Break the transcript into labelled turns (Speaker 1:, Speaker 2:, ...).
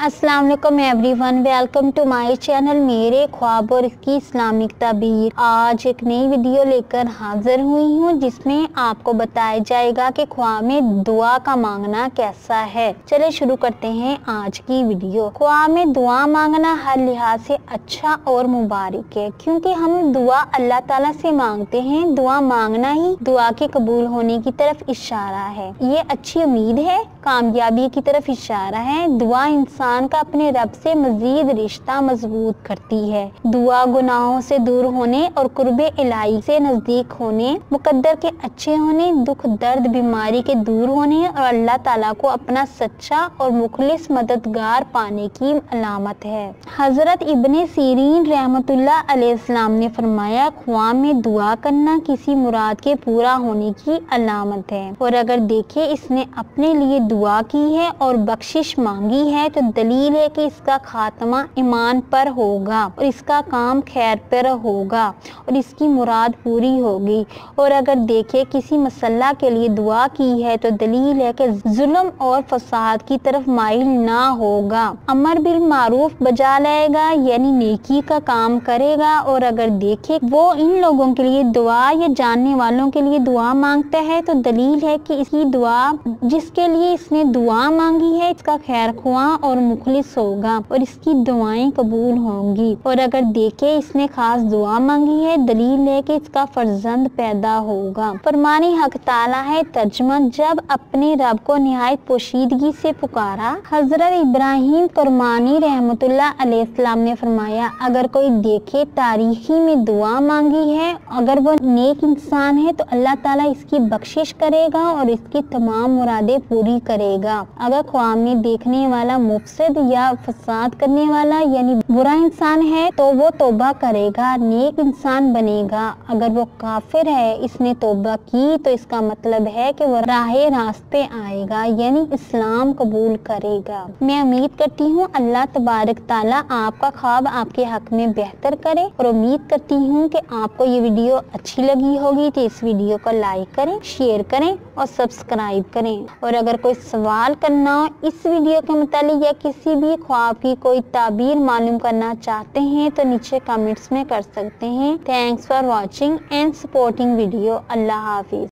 Speaker 1: अस्सलाम वालेकुम everyone, welcome to my channel मेरे ख्वाब और इसकी इस्लामिक ताबीर। आज एक नई वीडियो लेकर हाजिर हुई हूँ जिसमें आपको बताया जाएगा कि ख्वाब में दुआ का मांगना कैसा है। चले शुरू करते हैं आज की वीडियो। ख्वाब में दुआ मांगना हर लिहाज से अच्छा और मुबारक है, क्योंकि हम दुआ अल्लाह ताला से मांगते हैं। दुआ मांगना ही दुआ के कबूल होने की तरफ इशारा है। ये अच्छी उम्मीद है, कामयाबी की तरफ इशारा है। दुआ इंसान का अपने रब से मजीद रिश्ता मजबूत करती है। दुआ गुनाहों से दूर होने और कुर्बे इलाही से नजदीक होने, मुकद्दर के अच्छे होने, दुख दर्द बीमारी के दूर होने और अल्लाह ताला को अपना सच्चा और मुखलिस मददगार पाने की अलामत है। हजरत इब्ने सीरीन रहमतुल्लाह अलैहिस्सलाम ने फरमाया, ख्वाब में दुआ करना किसी मुराद के पूरा होने की अलामत है। और अगर देखे इसने अपने लिए दुआ की है और बख्शिश मांगी है तो दलील है कि इसका खात्मा ईमान पर होगा और इसका काम खैर पर होगा और इसकी मुराद पूरी होगी। और अगर देखे किसी मसला के लिए दुआ की है तो दलील है कि जुल्म और फसाद की तरफ माइल ना होगा, अमर बिल मारूफ बजा लाएगा, यानी नेकी का काम करेगा। और अगर देखे वो इन लोगों के लिए दुआ या जानने वालों के लिए दुआ मांगता है तो दलील है कि इसकी दुआ, जिसके लिए इसने दुआ मांगी है, इसका खैर ख्वाह और मुखलिस होगा और इसकी दुआएं कबूल होंगी। और अगर देखे इसने खास दुआ मांगी है, दलील है कि इसका फर्जंद पैदा होगा। फरमानी हक ताला है तर्जुमा, जब अपने रब को निहायत पोशीदगी से पुकारा। हजरत इब्राहिम कुरमानी रहमतुल्लाह अलैहिस्सलाम ने फरमाया, अगर कोई देखे तारीखी में दुआ मांगी है, अगर वो नेक इंसान है तो अल्लाह ताला इसकी बख्शिश करेगा और इसकी तमाम मुरादें पूरी करेगा। अगर ख्वाब में देखने वाला मुफसिद या फसाद करने वाला यानी बुरा इंसान है तो वो तौबा करेगा, नेक इंसान बनेगा। अगर वो काफिर है, इसने तौबा की तो इसका मतलब है कि वो राहे रास्ते आएगा, यानी इस्लाम कबूल करेगा। मैं उम्मीद करती हूँ अल्लाह तबारक ताला आपका ख्वाब आपके हक में बेहतर करे और उम्मीद करती हूँ कि आपको ये वीडियो अच्छी लगी होगी तो इस वीडियो को लाइक करें, शेयर करें और सब्सक्राइब करें। और अगर कोई सवाल करना हो इस वीडियो के मुतालिक या किसी भी ख्वाब की कोई ताबीर मालूम करना चाहते हैं तो नीचे कमेंट्स में कर सकते हैं। Thanks for watching and supporting video. Allah Hafiz.